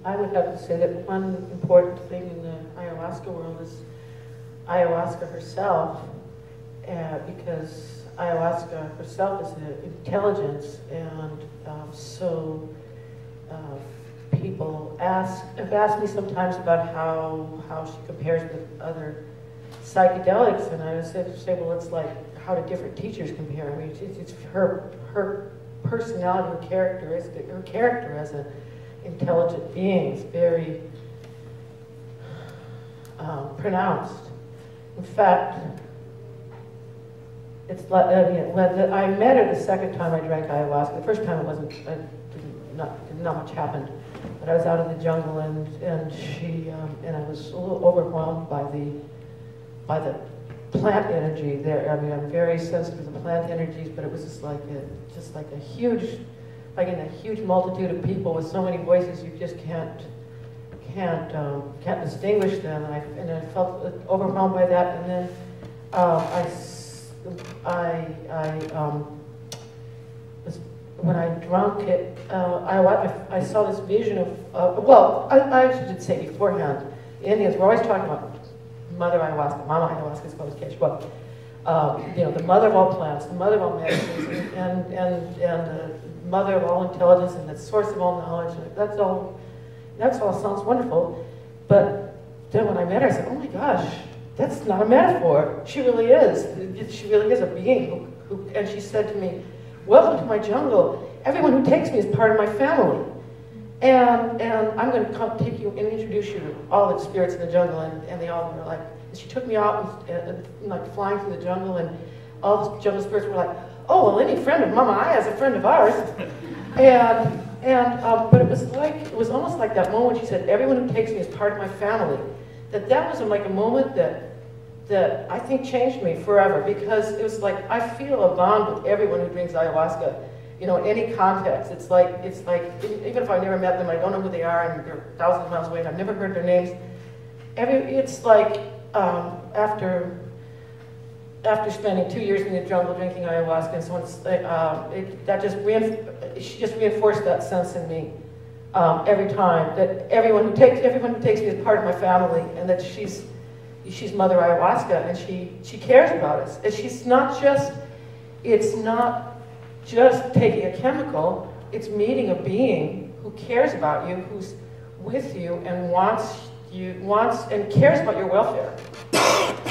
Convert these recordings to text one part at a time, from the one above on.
I would have to say that one important thing in the ayahuasca world is ayahuasca herself, because ayahuasca herself is an intelligence, and so people have asked me sometimes about how she compares with other psychedelics, and I would say, well, it's like how do different teachers compare? I mean, it's her personality, her character as an intelligent being is very pronounced. In fact, it's like, when I met her the second time I drank ayahuasca. The first time it wasn't, not much happened. But I was out in the jungle, and she and I was a little overwhelmed by the plant energy there. I mean, I'm very sensitive to the plant energies, but it was just like a huge, like in a huge multitude of people with so many voices, you just can't distinguish them. And I felt overwhelmed by that. And then when I drank it, I saw this vision of, well, I should say beforehand, the Indians were always talking about Mother Ayahuasca, Mama Ayahuasca is called Kesh. Well, you know, the mother of all plants, the mother of all medicines, and the mother of all intelligence, and the source of all knowledge. And that's all sounds wonderful. But then when I met her, I said, oh my gosh, that's not a metaphor. She really is. She really is a being who, and she said to me, welcome to my jungle. Everyone who takes me is part of my family. And I'm going to take you and introduce you to all the spirits in the jungle. And they all were like, and she took me out and like flying through the jungle, and all the jungle spirits were like, oh, well, any friend of Mama Aya is a friend of ours. But it was almost like that moment she said, everyone who takes me is part of my family. That was like a moment that I think changed me forever, because it was like I feel a bond with everyone who drinks ayahuasca, you know, in any context. It's like even if I've never met them, I don't know who they are, and they're thousands of miles away, and I've never heard their names. It's like after spending 2 years in the jungle drinking ayahuasca and so on, she just reinforced that sense in me every time, that everyone who takes me is part of my family, and that she's Mother Ayahuasca, and she cares about us. And it's not just taking a chemical, it's meeting a being who cares about you, who's with you and wants and cares about your welfare.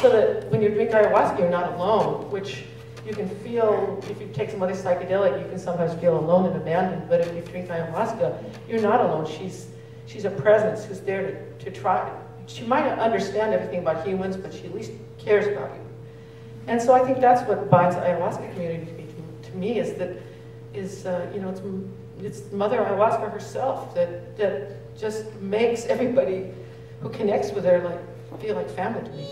So that when you drink ayahuasca, you're not alone, which you can feel, if you take some other psychedelic, you can sometimes feel alone and abandoned, but if you drink ayahuasca, you're not alone. She's a presence who's there to try. She might not understand everything about humans, but she at least cares about you. And so I think that's what binds the ayahuasca community to me, you know, it's Mother Ayahuasca herself that just makes everybody who connects with her feel like family to me.